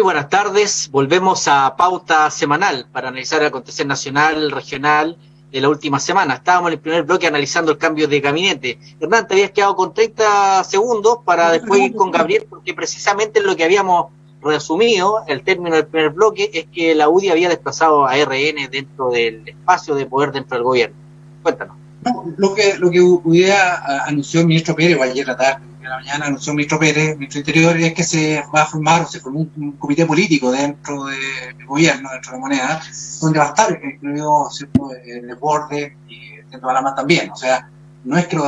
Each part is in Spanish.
buenas tardes. Volvemos a Pauta Semanal para analizar el acontecer nacional, regional de la última semana. Estábamos en el primer bloque analizando el cambio de gabinete. Hernán, te habías quedado con 30 segundos para después ir con Gabriel, porque precisamente lo que habíamos resumido, el término del primer bloque, es que la UDI había desplazado a RN dentro del espacio de poder dentro del gobierno. Cuéntanos. No, lo que UDI anunció el ministro Pérez, o ayer a la tarde, de la mañana anunció el ministro Pérez, ministro del Interior, es que se va a formar, o se formó un comité político dentro del gobierno, dentro de Moneda, donde va a estar incluido, ¿cierto?, el desborde y el centro de Alamán también. O sea, no es que lo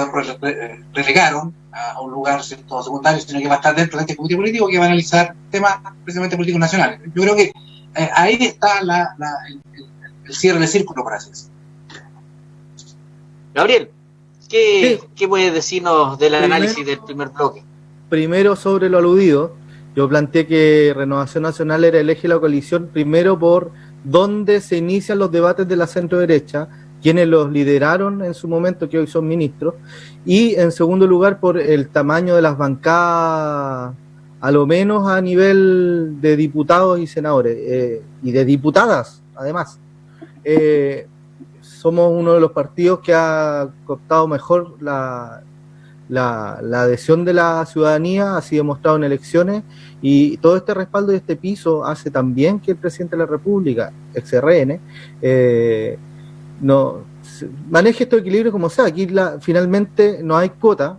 relegaron a un lugar, ¿cierto?, secundario, sino que va a estar dentro de este comité político que va a analizar temas precisamente políticos nacionales. Yo creo que ahí está el cierre del círculo, por así decirlo. Gabriel, ¿qué puedes decirnos del análisis del primer bloque? Primero, sobre lo aludido, yo planteé que Renovación Nacional era el eje de la coalición, primero por dónde se inician los debates de la centro-derecha, quienes los lideraron en su momento, que hoy son ministros, y en segundo lugar por el tamaño de las bancadas, a lo menos a nivel de diputados y senadores, y de diputadas, además. Somos uno de los partidos que ha cooptado mejor la adhesión de la ciudadanía, así demostrado en elecciones, y todo este respaldo y este piso hace también que el presidente de la República, ex-RN, maneje estos equilibrios como sea. Aquí finalmente no hay cuota,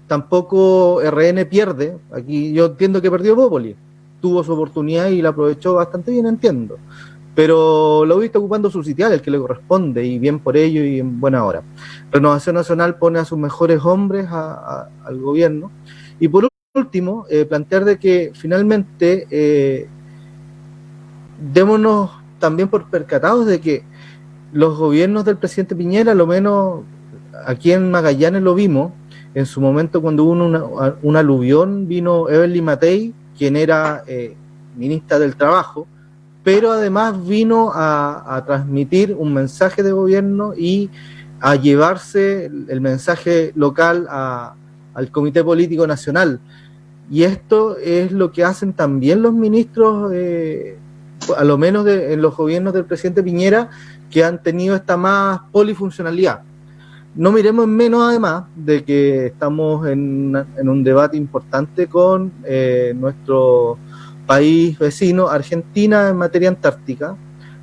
tampoco RN pierde. Aquí yo entiendo que perdió Bópoli, tuvo su oportunidad y la aprovechó bastante bien, entiendo, pero lo está ocupando su sitial, el que le corresponde, y bien por ello y en buena hora. Renovación Nacional pone a sus mejores hombres al gobierno. Y por último, plantear de que finalmente démonos también por percatados de que los gobiernos del presidente Piñera, lo menos aquí en Magallanes lo vimos, en su momento cuando hubo un aluvión, vino Evelyn Matei, quien era ministra del Trabajo, pero además vino a transmitir un mensaje de gobierno y a llevarse el mensaje local al Comité Político Nacional. Y esto es lo que hacen también los ministros, a lo menos en los gobiernos del presidente Piñera, que han tenido esta más polifuncionalidad. No miremos en menos, además, de que estamos en un debate importante con nuestro país vecino, Argentina, en materia antártica.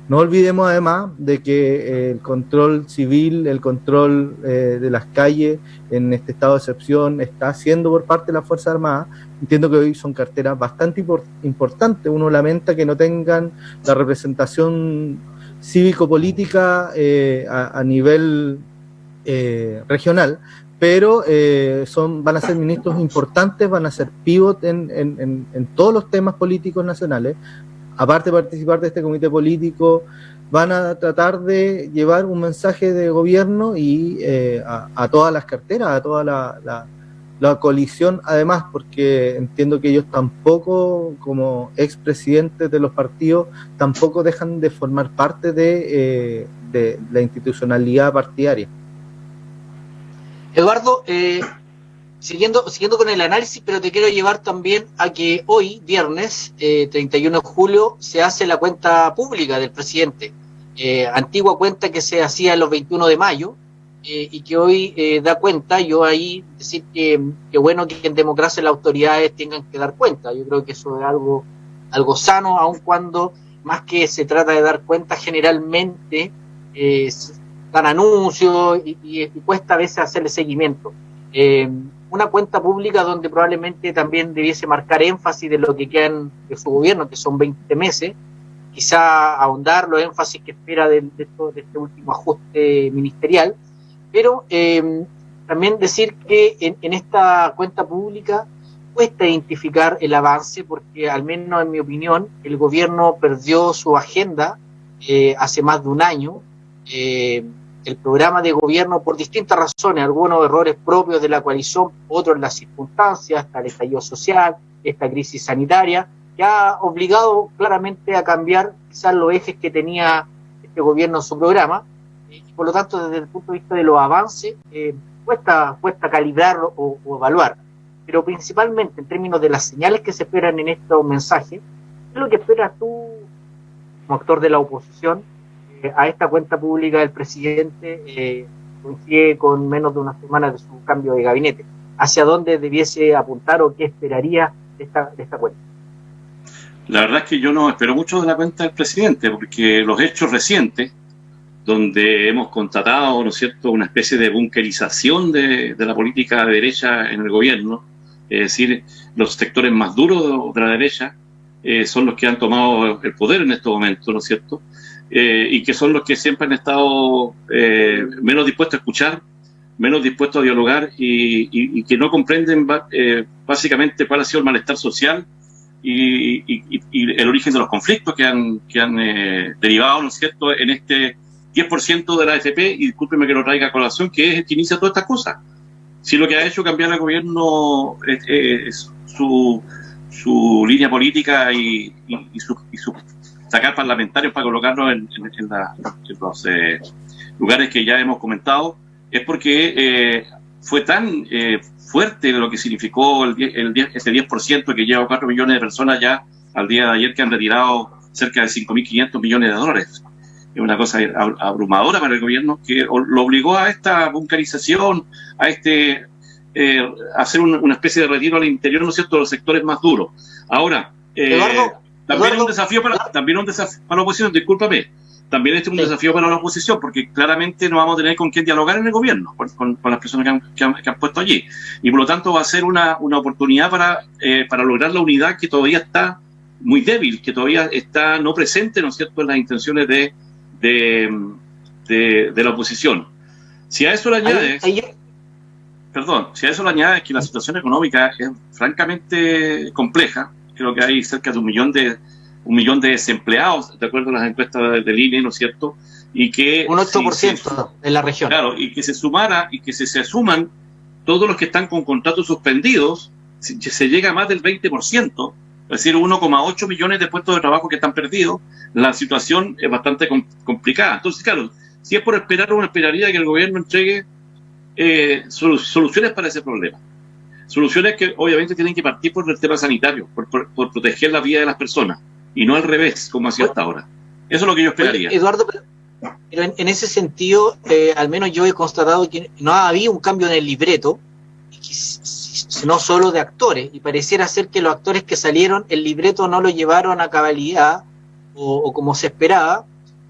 No olvidemos además de que el control civil, el control de las calles en este estado de excepción está haciendo por parte de las Fuerzas Armadas. Entiendo que hoy son carteras bastante importantes. Uno lamenta que no tengan la representación cívico-política a nivel regional, pero van a ser ministros importantes, van a ser pivot en todos los temas políticos nacionales. Aparte de participar de este comité político, van a tratar de llevar un mensaje de gobierno y a todas las carteras, a toda la coalición, además, porque entiendo que ellos tampoco, como expresidentes de los partidos, tampoco dejan de formar parte de la institucionalidad partidaria. Eduardo, siguiendo con el análisis, pero te quiero llevar también a que hoy, viernes 31 de julio, se hace la cuenta pública del presidente. Antigua cuenta que se hacía los 21 de mayo y que hoy da cuenta. Yo ahí decir que bueno que en democracia las autoridades tengan que dar cuenta. Yo creo que eso es algo sano, aun cuando más que se trata de dar cuenta, generalmente dan anuncios y cuesta a veces hacerle seguimiento. Una cuenta pública donde probablemente también debiese marcar énfasis de lo que quedan de su gobierno, que son 20 meses, quizá ahondar los énfasis que espera de este último ajuste ministerial, pero también decir que en esta cuenta pública cuesta identificar el avance, porque al menos en mi opinión el gobierno perdió su agenda hace más de un año. El programa de gobierno, por distintas razones, algunos errores propios de la coalición, otros las circunstancias, hasta el estallido social, esta crisis sanitaria, que ha obligado claramente a cambiar quizás los ejes que tenía este gobierno en su programa, y por lo tanto desde el punto de vista de los avances cuesta calibrar o evaluar, pero principalmente en términos de las señales que se esperan en estos mensajes, ¿Qué es lo que esperas tú, como actor de la oposición, a esta cuenta pública del presidente? Coincide con menos de una semana de su cambio de gabinete. ¿Hacia dónde debiese apuntar o qué esperaría de esta cuenta? La verdad es que yo no espero mucho de la cuenta del presidente, porque los hechos recientes, donde hemos constatado, ¿no es cierto?, una especie de bunkerización de la política de derecha en el gobierno, es decir, los sectores más duros de la derecha son los que han tomado el poder en estos momentos, ¿no es cierto?, y que son los que siempre han estado menos dispuestos a escuchar, menos dispuestos a dialogar y que no comprenden básicamente cuál ha sido el malestar social y el origen de los conflictos que han derivado, ¿no es cierto?, en este 10% de la AFP, y discúlpeme que lo traiga a colación, que es el que inicia todas estas cosas. Si lo que ha hecho cambiar el gobierno es su línea política y su sacar parlamentarios para colocarlos en los lugares que ya hemos comentado, es porque fue tan fuerte lo que significó ese 10% que lleva 4 millones de personas ya al día de ayer, que han retirado cerca de 5.500 millones de dólares. Es una cosa abrumadora para el gobierno, que lo obligó a esta bunkerización, a hacer una especie de retiro al interior, ¿no es cierto?, de los sectores más duros. Ahora, también es un desafío para la oposición, discúlpame. También este es un desafío para la oposición, porque claramente no vamos a tener con quién dialogar en el gobierno, con las personas que han puesto allí. Y por lo tanto va a ser una oportunidad para lograr la unidad que todavía está muy débil, que todavía está no presente, ¿no es cierto?, en las intenciones de la oposición. Si a eso le añades... si a eso le añades que la situación económica es francamente compleja, creo que hay cerca de un millón de desempleados, de acuerdo a las encuestas del INE, ¿no es cierto? Y que un 8% en la región. Claro, y que se suman todos los que están con contratos suspendidos, se llega a más del 20%, es decir, 1,8 millones de puestos de trabajo que están perdidos. La situación es bastante complicada. Entonces, claro, si es por esperar, uno esperaría que el gobierno entregue soluciones para ese problema. Soluciones que obviamente tienen que partir por el tema sanitario, por proteger la vida de las personas, y no al revés, como ha sido hasta ahora. Eso es lo que yo esperaría. Eduardo, pero en ese sentido, al menos yo he constatado que no ha habido un cambio en el libreto, no solo de actores, y pareciera ser que los actores que salieron, el libreto no lo llevaron a cabalidad o como se esperaba,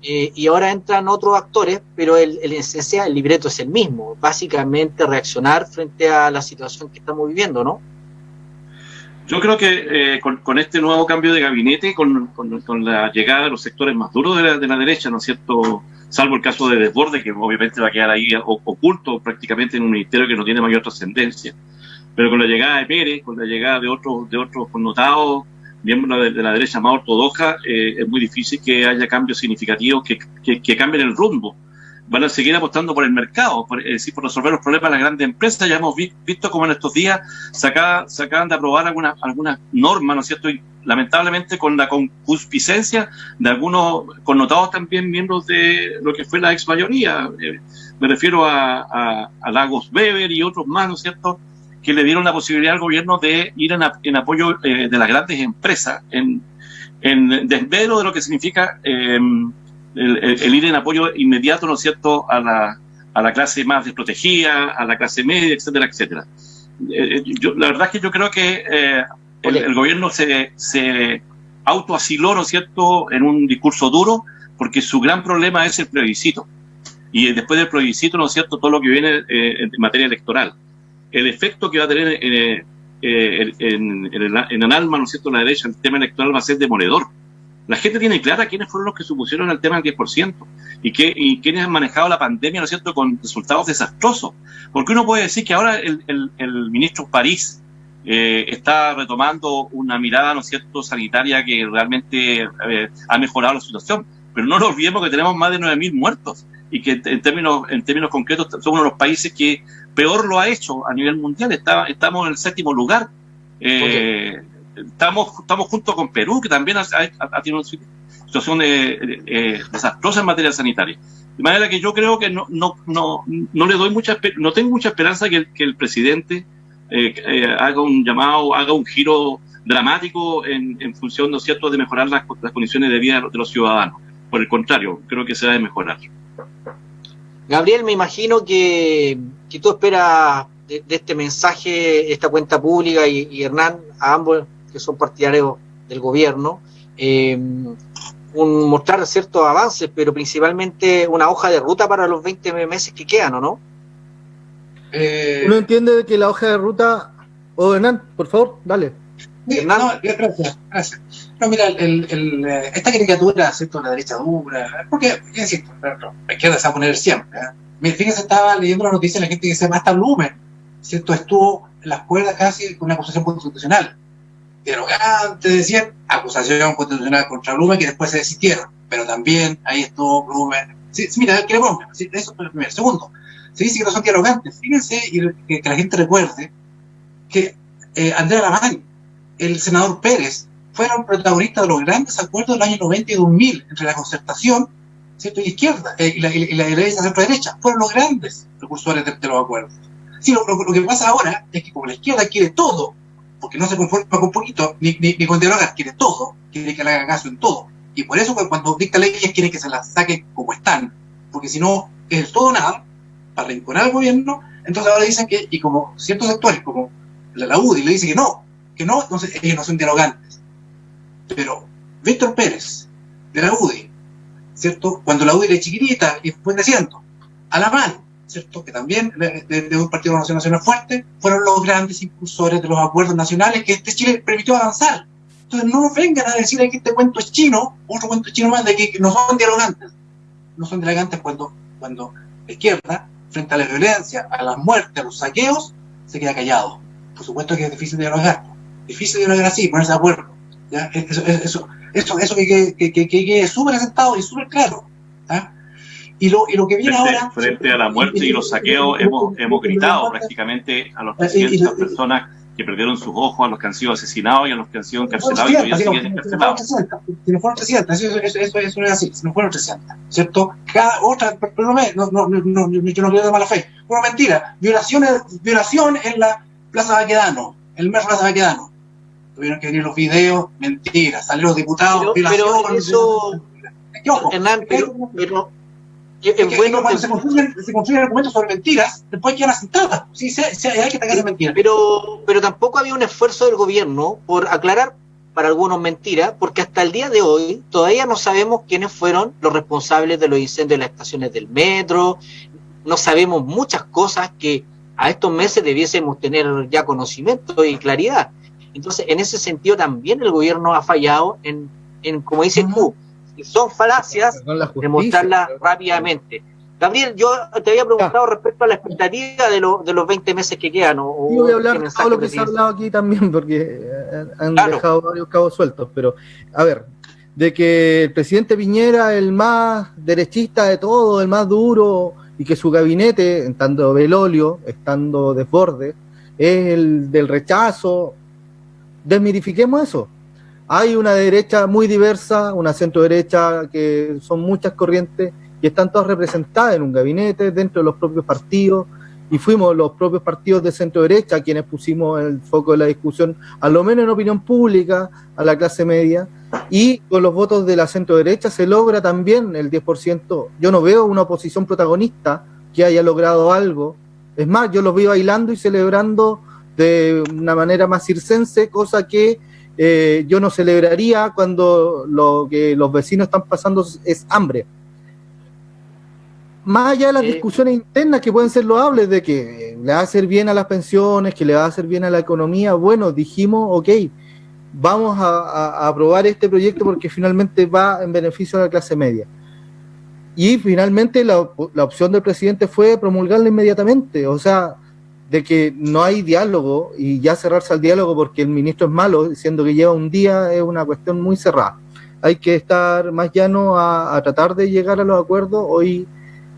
y ahora entran otros actores, pero en esencia el libreto es el mismo, básicamente reaccionar frente a la situación que estamos viviendo, ¿no? Yo creo que con este nuevo cambio de gabinete, con la llegada de los sectores más duros de la derecha, ¿no es cierto?, salvo el caso de Desbordes, que obviamente va a quedar ahí oculto prácticamente en un ministerio que no tiene mayor trascendencia, pero con la llegada de Pérez, con la llegada de otros connotados miembros de la derecha más ortodoxa, es muy difícil que haya cambios significativos que cambien el rumbo. Van a seguir apostando por el mercado, por resolver los problemas de las grandes empresas. Ya hemos visto cómo en estos días se acaban de aprobar algunas normas, ¿no es cierto?, y lamentablemente con la concupiscencia de algunos connotados también miembros de lo que fue la ex mayoría. Me refiero a Lagos Weber y otros más, ¿no es cierto?, que le dieron la posibilidad al gobierno de ir en apoyo de las grandes empresas, en desvelo de lo que significa el ir en apoyo inmediato, ¿no es cierto?, a la clase más desprotegida, a la clase media, etcétera, etcétera. La verdad es que yo creo que el gobierno se autoasiló, ¿no es cierto?, en un discurso duro, porque su gran problema es el plebiscito. Y después del plebiscito, ¿no es cierto?, todo lo que viene en materia electoral. El efecto que va a tener en el alma, ¿no es cierto?, la derecha, el tema electoral va a ser demoledor. La gente tiene clara quiénes fueron los que supusieron el tema del 10% y quiénes han manejado la pandemia, ¿no es cierto?, con resultados desastrosos. Porque uno puede decir que ahora el ministro París está retomando una mirada, ¿no es cierto?, sanitaria que realmente ha mejorado la situación. Pero no nos olvidemos que tenemos más de 9.000 muertos y que en términos concretos somos uno de los países que peor lo ha hecho a nivel mundial. Estamos en el 7º lugar. Estamos junto con Perú, que también ha tenido una situación desastrosa en materia sanitaria. De manera que yo creo que no le doy no tengo mucha esperanza que el presidente haga un llamado, haga un giro dramático en función, ¿no es cierto?, de mejorar las condiciones de vida de los ciudadanos. Por el contrario, creo que se debe mejorar. Gabriel, me imagino que tú esperas de este mensaje, esta cuenta pública, y Hernán, a ambos que son partidarios del gobierno, mostrar ciertos avances, pero principalmente una hoja de ruta para los 20 meses que quedan, ¿o no? Uno entiende de que la hoja de ruta... Hernán, por favor, dale. No, gracias. No, mira, esta caricatura, ¿cierto?, la derecha dura, porque, insisto, la izquierda se va a poner siempre. Fíjense, estaba leyendo la noticia de la gente que se llama hasta Blumen, ¿cierto?, estuvo en las cuerdas casi con una acusación constitucional. Derogante, decían, acusación constitucional contra Blumen, que después se desistieron, pero también ahí estuvo Blumen. Sí, mira, que le pongan, eso fue el primero. Segundo, se dice que no son dialogantes. Fíjense, y que la gente recuerde que Andrea Lamán, el senador Pérez, fueron protagonistas de los grandes acuerdos del año 90 y 2000 entre la concertación, ¿cierto?, y izquierda, y la derecha centro-derecha. Fueron los grandes precursores de los acuerdos. Sí, lo que pasa ahora es que como la izquierda quiere todo, porque no se conforma con poquito, ni con dialogar, quiere todo, quiere que le haga caso en todo. Y por eso cuando dicta leyes quiere que se las saquen como están, porque si no es el todo o nada, para rinconar al gobierno. Entonces ahora dicen que, y como ciertos sectores, como la UDI, le dice que no, entonces ellos no son dialogantes. Pero Víctor Pérez, de la UDI, ¿cierto?, cuando la UDI era chiquitita y fue creciendo, Alamán, ¿cierto?, que también de un partido nacional fuerte, fueron los grandes impulsores de los acuerdos nacionales que este Chile permitió avanzar. Entonces no nos vengan a decir que este cuento es chino, otro cuento chino más, de que no son dialogantes. No son dialogantes cuando la izquierda, frente a la violencia, a las muertes, a los saqueos, se queda callado. Por supuesto que es difícil dialogar. Difícil dialogar así, ponerse de acuerdo. ¿Ya? Eso que quede súper asentado y súper claro. ¿Ya? Y lo que viene ahora... Frente a la muerte y los saqueos, hemos gritado prácticamente a los 300 personas que perdieron sus ojos, a los que han sido asesinados y a los que han sido encarcelados y todavía siguen encarcelados. Si no fueron 300, eso no es así, si no fueron 300, ¿cierto? Cada otra, pero yo no creo de mala fe. Bueno, mentira, violación en la Plaza Baquedano, el mes Plaza Baquedano. Tuvieron que venir los videos, mentira, salieron los diputados, pero eso... Hernán, pero es bueno cuando se construyen argumentos sobre mentiras, después quedan asentadas. Sí, hay que atacar mentiras. Pero tampoco había un esfuerzo del gobierno por aclarar para algunos mentiras, porque hasta el día de hoy todavía no sabemos quiénes fueron los responsables de los incendios en las estaciones del metro. No sabemos muchas cosas que a estos meses debiésemos tener ya conocimiento y claridad. Entonces, en ese sentido también el gobierno ha fallado en como dices tú, si son falacias, demostrarlas rápidamente. Gabriel, yo te había preguntado respecto a la expectativa de los 20 meses que quedan. Yo voy a hablar de todo lo que se ha hablado aquí también, porque han dejado varios cabos sueltos. Pero, a ver, de que el presidente Piñera, el más derechista de todo, el más duro, y que su gabinete, estando Belolio, estando Desbordes, es el del rechazo, desmitifiquemos eso. Hay una derecha muy diversa, una centro derecha que son muchas corrientes y están todas representadas en un gabinete dentro de los propios partidos, y fuimos los propios partidos de centro derecha quienes pusimos el foco de la discusión, a lo menos en opinión pública, a la clase media, y con los votos de la centro derecha se logra también el 10%. Yo no veo una oposición protagonista que haya logrado algo. Es más, yo los vi bailando y celebrando de una manera más circense, cosa que yo no celebraría cuando lo que los vecinos están pasando es hambre. Más allá de las discusiones internas que pueden ser loables de que le va a hacer bien a las pensiones, que le va a hacer bien a la economía, bueno, dijimos, ok, vamos a aprobar este proyecto porque finalmente va en beneficio de la clase media. Y finalmente la opción del presidente fue promulgarla inmediatamente, o sea, de que no hay diálogo y ya cerrarse al diálogo porque el ministro es malo, diciendo que lleva un día, es una cuestión muy cerrada. Hay que estar más llano a tratar de llegar a los acuerdos hoy,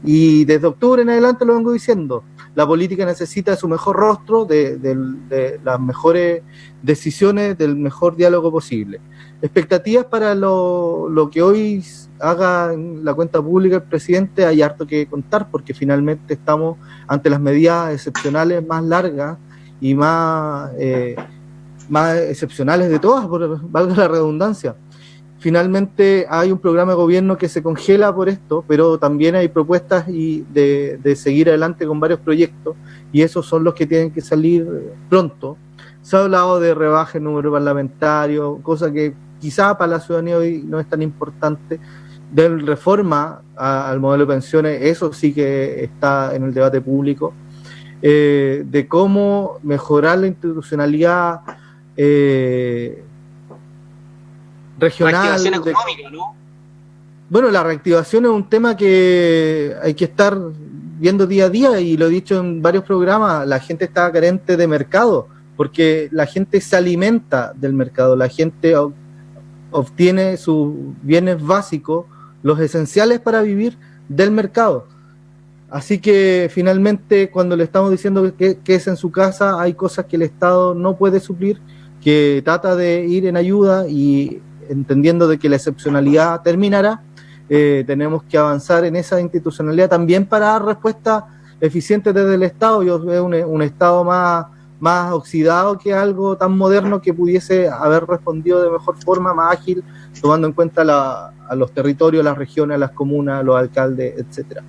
y desde octubre en adelante lo vengo diciendo. La política necesita su mejor rostro, de las mejores decisiones, del mejor diálogo posible. Expectativas para lo que hoy haga en la cuenta pública el presidente, hay harto que contar porque finalmente estamos ante las medidas excepcionales más largas y más más excepcionales de todas, valga la redundancia. Finalmente hay un programa de gobierno que se congela por esto, pero también hay propuestas de seguir adelante con varios proyectos, y esos son los que tienen que salir pronto. Se ha hablado de rebaja en número parlamentario, cosa que quizá para la ciudadanía hoy no es tan importante. De reforma al modelo de pensiones, eso sí que está en el debate público. De cómo mejorar la institucionalidad regional. Reactivación económica, ¿no? Bueno, la reactivación es un tema que hay que estar viendo día a día, y lo he dicho en varios programas, la gente está carente de mercado, porque la gente se alimenta del mercado, la gente obtiene sus bienes básicos, los esenciales para vivir, del mercado. Así que finalmente, cuando le estamos diciendo que es en su casa, hay cosas que el Estado no puede suplir, que trata de ir en ayuda, y entendiendo de que la excepcionalidad terminará, tenemos que avanzar en esa institucionalidad también para dar respuestas eficientes desde el Estado. Yo veo un Estado más oxidado que algo tan moderno que pudiese haber respondido de mejor forma, más ágil, tomando en cuenta a los territorios, las regiones, las comunas, los alcaldes, etcétera.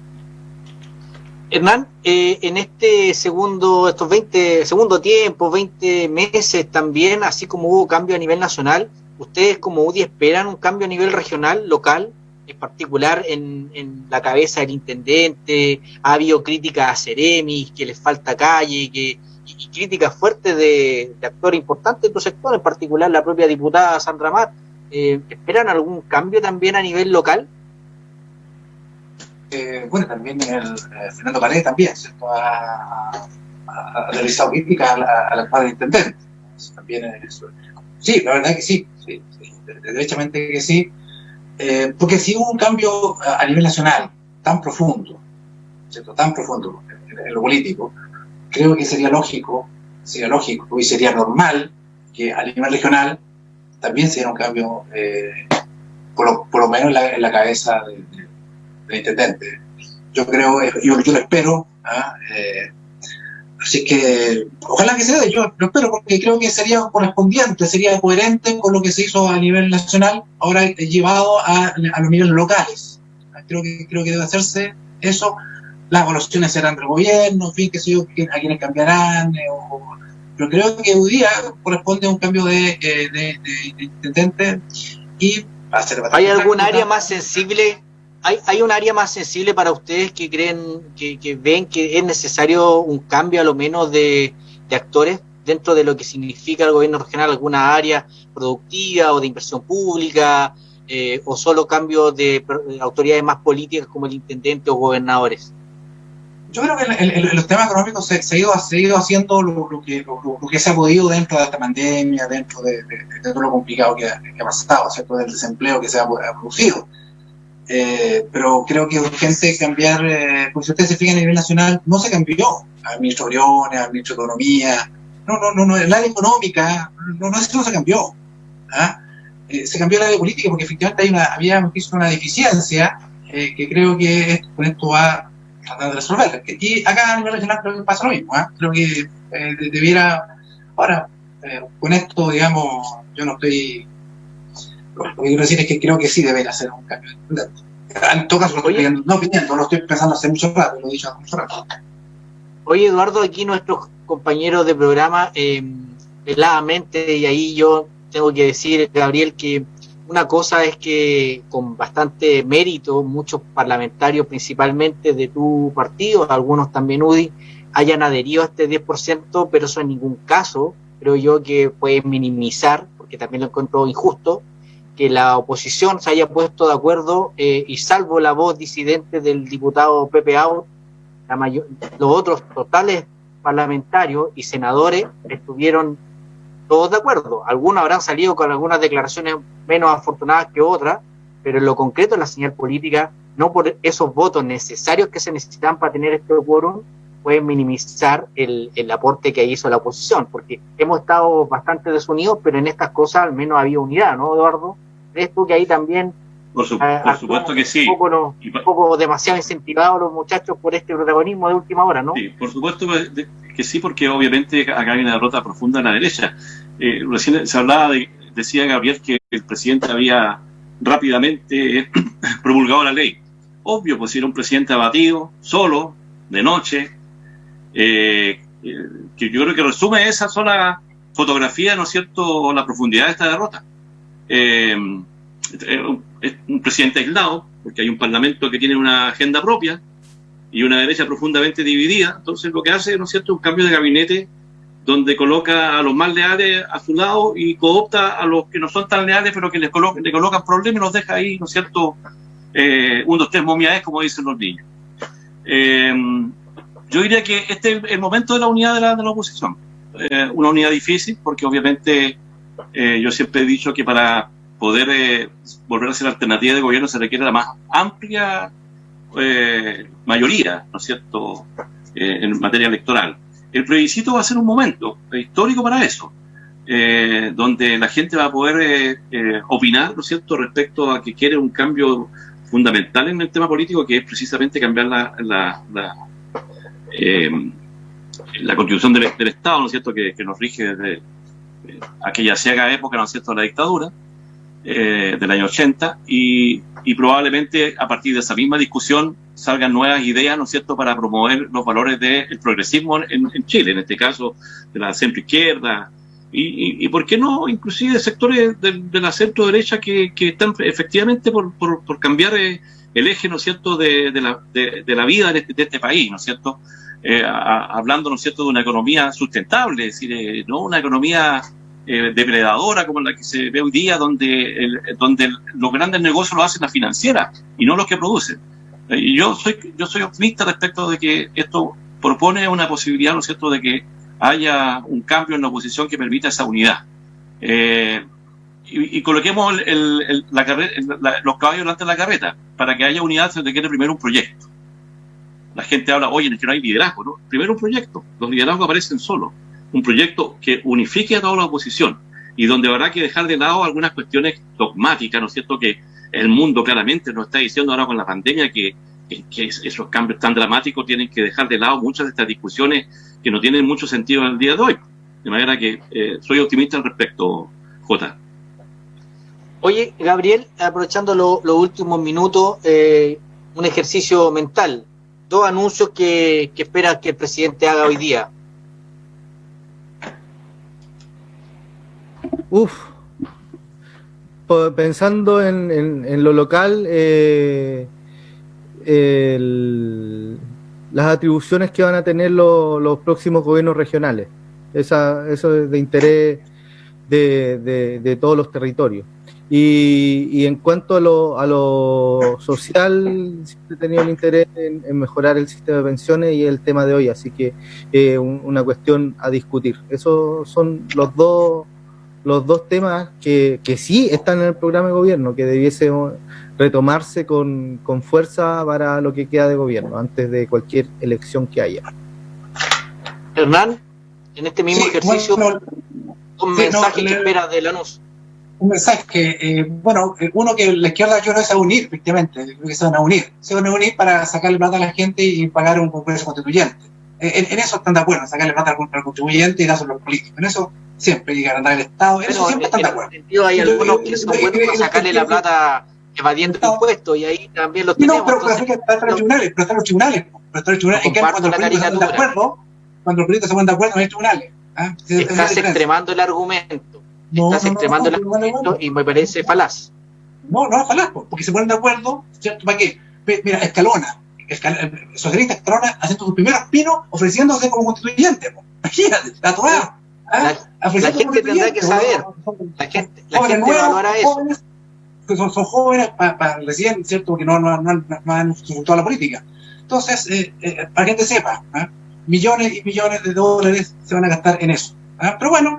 Hernán, en estos 20 meses también, así como hubo cambio a nivel nacional, ¿ustedes como UDI esperan un cambio a nivel regional, local, en particular en la cabeza del intendente? Ha habido críticas a Ceremis, que les falta calle, y críticas fuertes de actores importantes de tu sector, en particular la propia diputada Sandra Matt. ¿Esperan algún cambio también a nivel local? Bueno, también Fernando Paredes también, ¿cierto? Ha realizado críticas al actual intendente. También sí, la verdad que sí, derechamente que sí, porque si hubo un cambio a nivel nacional tan profundo, ¿cierto? Tan profundo en lo político, creo que sería lógico y sería normal que a nivel regional también se diera un cambio, por lo menos en la cabeza del intendente. Yo creo, yo lo espero, así que ojalá que se dé, yo lo espero, porque creo que sería correspondiente, sería coherente con lo que se hizo a nivel nacional, ahora llevado a los niveles locales. Creo que debe hacerse eso. Las evaluaciones serán del gobierno, en fin, qué sé yo, a quienes cambiarán, pero creo que hoy día corresponde a un cambio de intendente, y va a ser bastante. ¿Hay algún área más sensible? ¿Hay un área más sensible para ustedes que creen, que ven que es necesario un cambio a lo menos de actores dentro de lo que significa el gobierno regional? ¿Alguna área productiva o de inversión pública, o solo cambios de autoridades más políticas como el intendente o gobernadores? Yo creo que en los temas económicos se ha ido haciendo lo que se ha podido dentro de esta pandemia, dentro de todo lo complicado que ha pasado, ¿cierto? Del desempleo que se ha producido. Pero creo que es urgente cambiar, porque si ustedes se fijan a nivel nacional, no se cambió al ministro Briones, al ministro de Economía, no, el área económica, no se cambió. Se cambió el área política porque efectivamente había una deficiencia, que creo que con esto va a tratar de resolver. Y acá a nivel regional creo que pasa lo mismo, creo que debiera, ahora, con esto, digamos, yo no estoy... Lo que quiero decir es que creo que sí debería hacer un cambio. En todo caso, lo estoy pensando hace mucho rato, lo he dicho hace mucho rato. Oye, Eduardo, aquí nuestros compañeros de programa, veladamente, y ahí yo tengo que decir, Gabriel, que una cosa es que con bastante mérito muchos parlamentarios, principalmente de tu partido, algunos también UDI, hayan adherido a este 10%, pero eso en ningún caso creo yo que puede minimizar, porque también lo encuentro injusto, que la oposición se haya puesto de acuerdo, y salvo la voz disidente del diputado Pepe Out, los otros totales parlamentarios y senadores estuvieron todos de acuerdo. Algunos habrán salido con algunas declaraciones menos afortunadas que otras, pero en lo concreto la señal política, no por esos votos necesarios que se necesitan para tener este quórum, pueden minimizar el aporte que hizo la oposición, porque hemos estado bastante desunidos, pero en estas cosas al menos había unidad, ¿no, Eduardo? ¿Crees tú que ahí también Por supuesto que sí. Un poco demasiado incentivados los muchachos por este protagonismo de última hora, ¿no? Sí, por supuesto que sí, porque obviamente acá hay una derrota profunda en la derecha. Recién se hablaba decía Gabriel que el presidente había rápidamente promulgado la ley. Obvio, pues era un presidente abatido, solo, de noche, que yo creo que resume esa sola fotografía, ¿no es cierto?, la profundidad de esta derrota. Es un presidente aislado, porque hay un parlamento que tiene una agenda propia y una derecha profundamente dividida. Entonces lo que hace, ¿no es cierto?, un cambio de gabinete donde coloca a los más leales a su lado y coopta a los que no son tan leales, pero que le colocan problemas y los deja ahí, ¿no es cierto?, 1, 2, 3 momiaes, como dicen los niños. Yo diría que este es el momento de la unidad de la oposición. Una unidad difícil, porque obviamente yo siempre he dicho que para poder volver a ser alternativa de gobierno se requiere la más amplia mayoría, ¿no es cierto?, en materia electoral. El plebiscito va a ser un momento histórico para eso, donde la gente va a poder opinar, ¿no es cierto?, respecto a que quiere un cambio fundamental en el tema político, que es precisamente cambiar la constitución del Estado, ¿no es cierto?, que nos rige desde aquella ciega época, ¿no es cierto?, de la dictadura del año 80, y probablemente a partir de esa misma discusión salgan nuevas ideas, ¿no es cierto?, para promover los valores del progresismo en Chile, en este caso de la centroizquierda, y por qué no, inclusive de sectores de la centro derecha que están efectivamente por cambiar el eje, ¿no es cierto?, de la vida de este país, ¿no es cierto?, hablando, ¿no es cierto?, de una economía sustentable, es decir, no una economía depredadora como la que se ve hoy día, donde los grandes negocios lo hacen las financieras y no los que producen. Y yo soy optimista respecto de que esto propone una posibilidad, ¿no es cierto?, de que haya un cambio en la oposición que permita esa unidad. Y coloquemos los caballos delante de la carreta. Para que haya unidad se requiere primero un proyecto. La gente habla, oye, es que no hay liderazgo, ¿no? Primero un proyecto. Los liderazgos aparecen solos. Un proyecto que unifique a toda la oposición y donde habrá que dejar de lado algunas cuestiones dogmáticas, ¿no es cierto?, que el mundo claramente nos está diciendo ahora con la pandemia que esos cambios tan dramáticos tienen que dejar de lado muchas de estas discusiones que no tienen mucho sentido en el día de hoy. De manera que soy optimista al respecto, Jota. Oye, Gabriel, aprovechando los últimos minutos, un ejercicio mental. 2 anuncios que esperas que el presidente haga hoy día. Pensando en lo local, las atribuciones que van a tener los próximos gobiernos regionales. Eso es de interés de todos los territorios. Y en cuanto a lo social, siempre he tenido el interés en mejorar el sistema de pensiones y el tema de hoy, así que una cuestión a discutir. Esos son los dos temas que sí están en el programa de gobierno, que debiese retomarse con fuerza para lo que queda de gobierno, antes de cualquier elección que haya. Hernán, en este mismo ejercicio, un mensaje que esperas del anuncio. Un mensaje que, uno que la izquierda yo creo que se va a unir, efectivamente, creo que se van a unir para sacarle plata a la gente y pagar un congreso constituyente. En eso están de acuerdo, sacarle plata al contribuyente y dárselo a los políticos. En eso siempre, y agrandar el Estado, en eso siempre están de acuerdo. Hay algunos que son buenos para sacarle la plata evadiendo impuestos, y ahí también los tenemos. No, pero están los tribunales, en que cuando los políticos se ponen de acuerdo, no hay tribunales. Estás extremando el argumento. Estás extremando el argumento y me parece falaz. No es falaz, porque se ponen de acuerdo, ¿cierto? ¿Para qué? Mira, Escalona, socialista Escalona haciendo sus primeros pinos ofreciéndose como constituyente. Imagínate, la toada. La gente tendrá que saber. La gente evaluará eso. Son jóvenes para recién, ¿cierto? Porque no han disfrutado la política. Entonces, para que la gente sepa, millones y millones de dólares se van a gastar en eso. Pero bueno,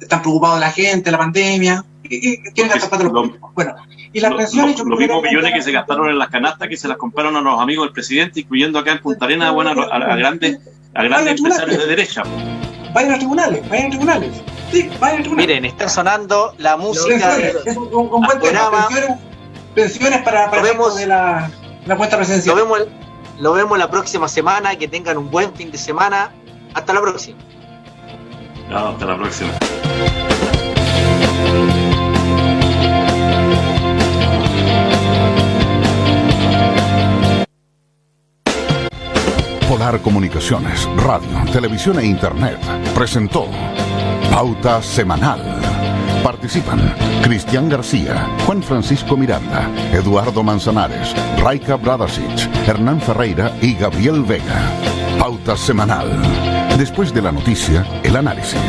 están preocupados la gente, la pandemia, quieren gastar plata los políticos. Bueno, y las pensiones... Los mismos millones que se gastaron en las canastas que se las compraron a los amigos del presidente, incluyendo acá en Punta Arenas, a grandes empresarios de derecha. Vayan a tribunales. Sí, vayan a tribunales. Miren, está sonando la música un buen tema. pensiones para Lo vemos. de la cuenta presidencial. Lo vemos la próxima semana. Que tengan un buen fin de semana. Hasta la próxima. Hasta la próxima. Polar Comunicaciones, radio, televisión e internet presentó Pauta Semanal. Participan Cristian García, Juan Francisco Miranda, Eduardo Manzanares, Raika Bradasic, Hernán Ferreira y Gabriel Vega. Pauta Semanal. Después de la noticia, el análisis.